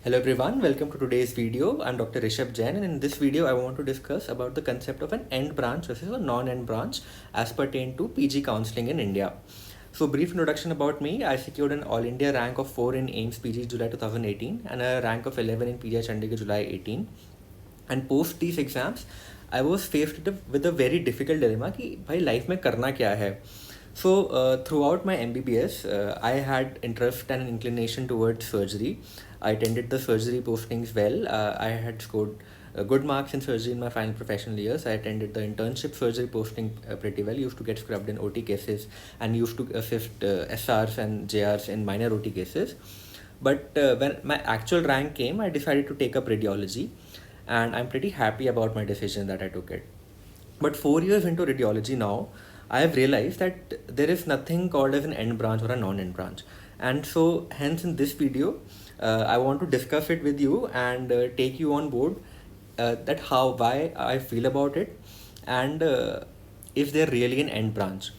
Hello everyone, welcome to today's video. I'm Dr. Surabhi Jain, and in this video I want to discuss about the concept of an end branch versus a non-end branch as pertain to PG counseling in India. So brief introduction about me. I secured an All India rank of 4 in AIMS PG July 2018 and a rank of 11 in PGI Chandigarh July 18. And post these exams, I was faced with a very difficult dilemma कि भाई life में करना क्या है. So throughout my MBBS, I had interest and inclination towards surgery. I attended the surgery postings well. I had scored good marks in surgery in my final professional years. I attended the internship surgery posting pretty well. Used to get scrubbed in OT cases and used to assist SRs and JRs in minor OT cases. But when my actual rank came, I decided to take up radiology, and I'm pretty happy about my decision that I took it. But 4 years into radiology now, I have realized that there is nothing called as an end branch or a non-end branch. And so hence in this video, I want to discuss it with you and take you on board that why I feel about it, and if they're really an end branch.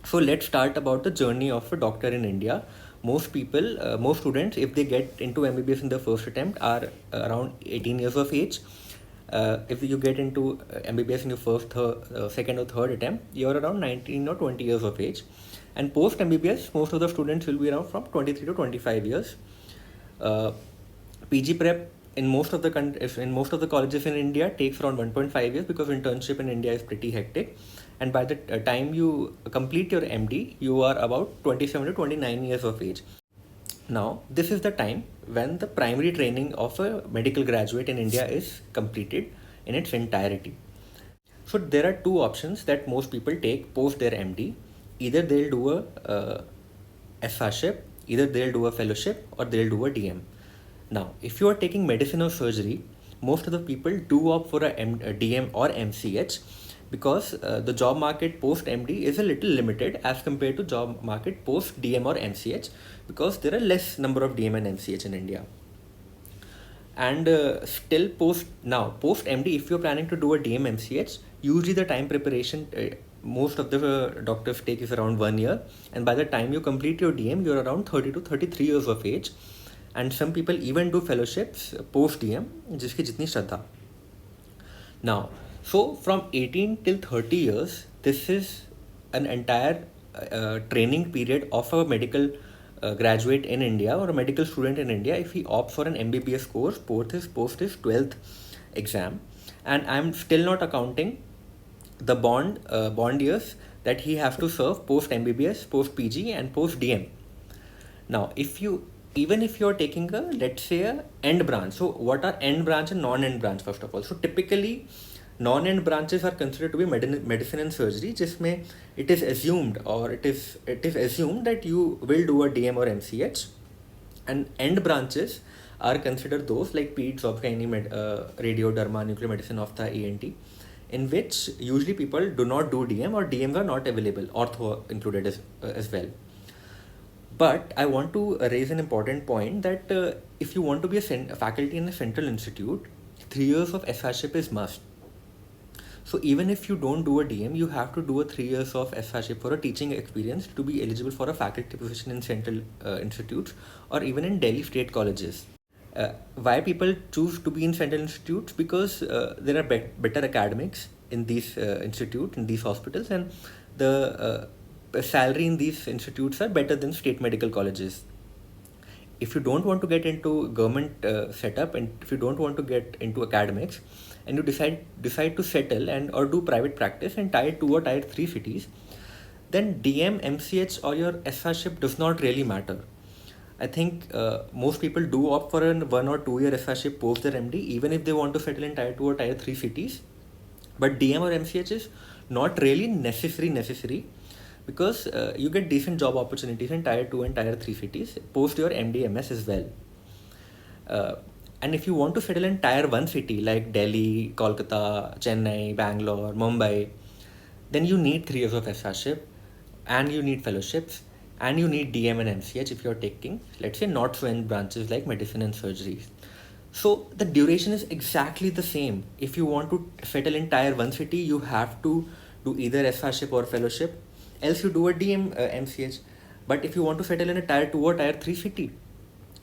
So let's start about the journey of a doctor in India. Most people, most students, if they get into MBBS in the first attempt, are around 18 years of age. If you get into MBBS in your first, second or third attempt, you're around 19 or 20 years of age. And post MBBS, most of the students will be around from 23 to 25 years. PG prep in most of the colleges in India takes around 1.5 years because internship in India is pretty hectic. And by the time you complete your MD, you are about 27 to 29 years of age. Now, this is the time when the primary training of a medical graduate in India is completed in its entirety. So there are two options that most people take post their MD. Either they'll do a SRship, either they'll do a fellowship, or they'll do a DM. Now, if you are taking medicine or surgery, most of the people do opt for a DM or MCH because the job market post MD is a little limited as compared to job market post DM or MCH, because there are less number of DM and MCH in India. And still post MD, if you're planning to do a DM MCH, usually the time preparation most of the doctors take is around 1 year, and by the time you complete your DM, you're around 30 to 33 years of age. And some people even do fellowships post DM, जिसकी जितनी श्रद्धा. Now, so from 18 till 30 years, this is an entire training period of a medical graduate in India or a medical student in India if he opts for an MBBS course post his 12th exam. And I'm still not accounting the bond years that he has to serve post MBBS, post PG, and post DM. Now, even if you're taking let's say a end branch, so what are end branch and non-end branch first of all? So typically, non-end branches are considered to be medicine and surgery, जिसमें it is assumed that you will do a DM or MCH, and end branches are considered those like peds, obgyn, radio, derma, nuclear medicine, ophtha, ENT, in which usually people do not do DM or DMs are not available, ortho included as well. But I want to raise an important point that if you want to be a faculty in a central institute, 3 years of SRship is must. So even if you don't do a DM, you have to do a 3 years of SRship for a teaching experience to be eligible for a faculty position in central institutes or even in Delhi state colleges. Why people choose to be in central institutes? Because there are better academics in these institutes, in these hospitals, and the salary in these institutes are better than state medical colleges. If you don't want to get into government setup, and if you don't want to get into academics, and you decide to settle and or do private practice in tier 2 or tier 3 cities, then DM, MCH or your SRship does not really matter. I think most people do opt for a 1 or 2 year SRship post their MD, even if they want to settle in tier 2 or tier 3 cities. But DM or MCH is not really necessary because you get decent job opportunities in tier 2 and tier 3 cities post your MD, MS as well. And if you want to settle in tier 1 city like Delhi, Kolkata, Chennai, Bangalore, Mumbai, then you need 3 years of SRship, and you need fellowships, and you need DM and MCH if you're taking, let's say, not so end branches like medicine and surgeries. So the duration is exactly the same. If you want to settle in tier 1 city, you have to do either SRship or fellowship, else you do a DM MCH. But if you want to settle in a tier 2 or tier 3 city,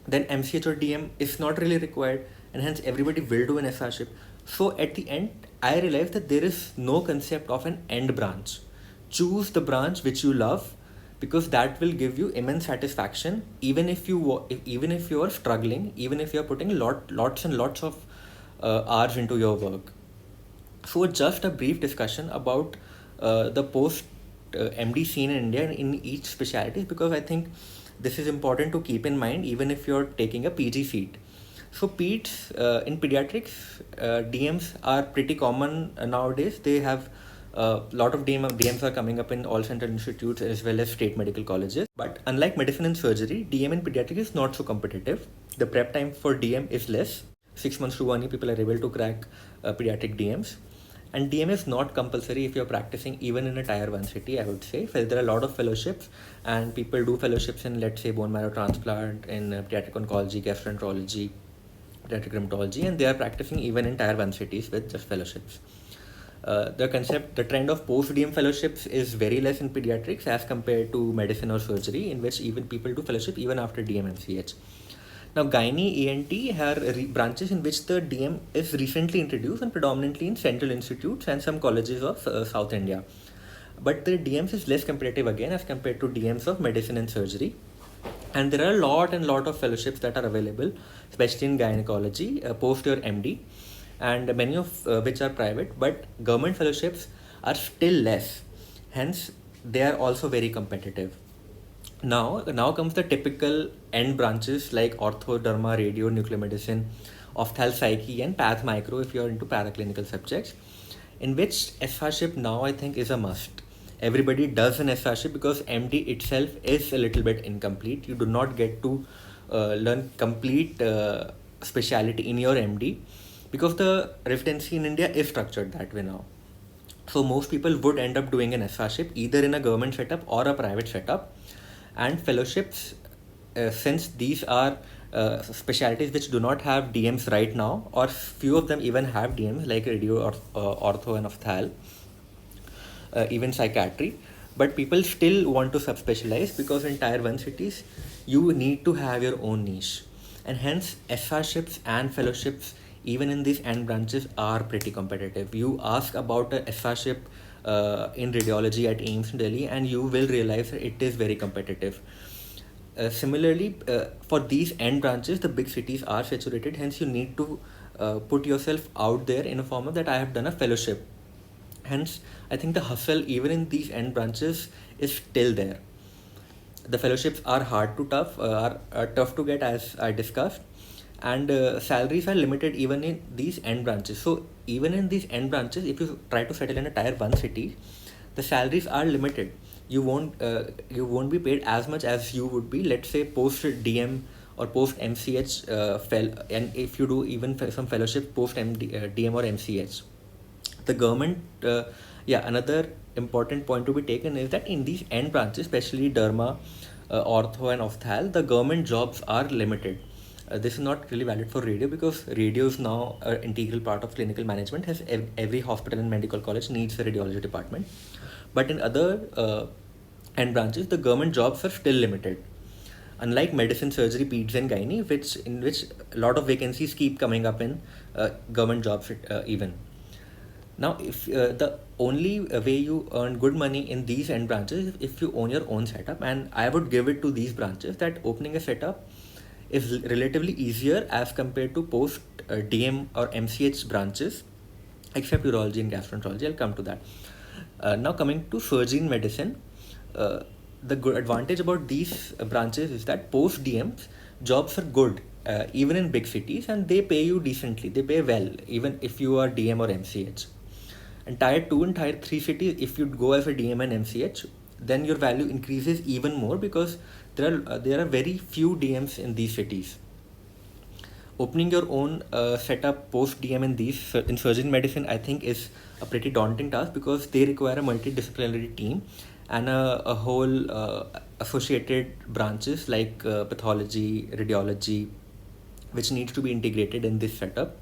then MCH or DM is not really required, and hence everybody will do an SRship. So at the end, I realized that there is no concept of an end branch. Choose the branch which you love, because that will give you immense satisfaction, even if even if you are struggling, even if you are putting lots and lots of hours into your work. So just a brief discussion about the post MD scene in India in each specialty, because I think this is important to keep in mind even if you're taking a PG seat. So PEDS in pediatrics, DMs are pretty common nowadays. They have a lot of DMs are coming up in all central institutes as well as state medical colleges. But unlike medicine and surgery, DM in pediatrics is not so competitive. The prep time for DM is less. 6 months to 1 year, people are able to crack pediatric DMs. And DM is not compulsory if you're practicing even in a tier 1 city, I would say. There are a lot of fellowships, and people do fellowships in, let's say, bone marrow transplant, in pediatric oncology, gastroenterology, pediatric rheumatology, and they are practicing even in tier 1 cities with just fellowships. The trend of post-DM fellowships is very less in pediatrics as compared to medicine or surgery, in which even people do fellowship even after DM MCH. Now, Gynae ENT are branches in which the DM is recently introduced, and predominantly in central institutes and some colleges of South India. But the DMs is less competitive again as compared to DMs of medicine and surgery. And there are a lot of fellowships that are available, especially in gynecology, post your MD, and many of which are private, but government fellowships are still less. Hence, they are also very competitive. Now comes the typical end branches like ortho, derma, radio, nuclear medicine, ophthalm, psyche, and path micro if you're into paraclinical subjects, in which SRship now I think is a must. Everybody does an SRship because MD itself is a little bit incomplete. You do not get to learn complete speciality in your MD, because the residency in India is structured that way now. So most people would end up doing an SRship either in a government setup or a private setup. And fellowships, since these are specialties which do not have DMs right now, or few of them even have DMs like radio or ortho and ophthalm, even psychiatry, but people still want to subspecialize because in tier 1 cities you need to have your own niche, and hence SRships and fellowships even in these end branches are pretty competitive. You ask about a SRship in radiology at AIIMS Delhi and you will realize that it is very competitive. Similarly, for these end branches, the big cities are saturated, hence you need to put yourself out there in a format that I have done a fellowship. Hence, I think the hustle even in these end branches is still there. The fellowships are are tough to get, as I discussed, and salaries are limited even in these end branches. So even in these end branches, if you try to settle in a tier 1 city, the salaries are limited. You won't be paid as much as you would be, let's say, post DM or post MCH and if you do even some fellowship post DM or MCH. The government, another important point to be taken is that in these end branches, especially derma, ortho and ophthalm, the government jobs are limited. This is not really valid for radio, because radio is now an integral part of clinical management, as every hospital and medical college needs a radiology department. But in other end branches, the government jobs are still limited. Unlike medicine, surgery, peds and gynae, in which a lot of vacancies keep coming up in government jobs even. Now, if the only way you earn good money in these end branches is if you own your own setup, and I would give it to these branches that opening a setup is relatively easier as compared to post DM or MCH branches, except urology and gastroenterology. I'll come to that. Now coming to surgery and medicine, the good advantage about these branches is that post DMs jobs are good even in big cities, and they pay you decently. They pay well even if you are DM or MCH. And tier 2 and tier 3 cities, if you go as a DM and MCH, then your value increases even more, because there are very few DMs in these cities. Opening your own setup post DM in surgery medicine, I think, is a pretty daunting task, because they require a multidisciplinary team and a whole associated branches like pathology, radiology, which needs to be integrated in this setup.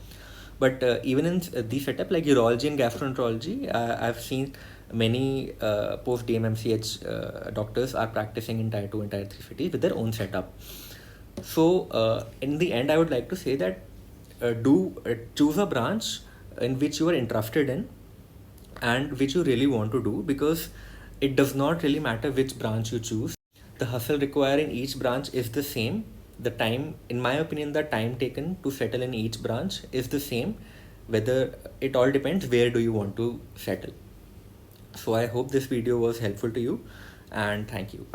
But even in this setup like urology and gastroenterology, I've seen many post-DMMCH doctors are practicing in tier 2 and tier 3 cities with their own setup. So in the end, I would like to say that choose a branch in which you are interested in and which you really want to do, because it does not really matter which branch you choose. The hustle required in each branch is the same. The time, in my opinion, the time taken to settle in each branch is the same. Whether it all depends where do you want to settle. So I hope this video was helpful to you, and thank you.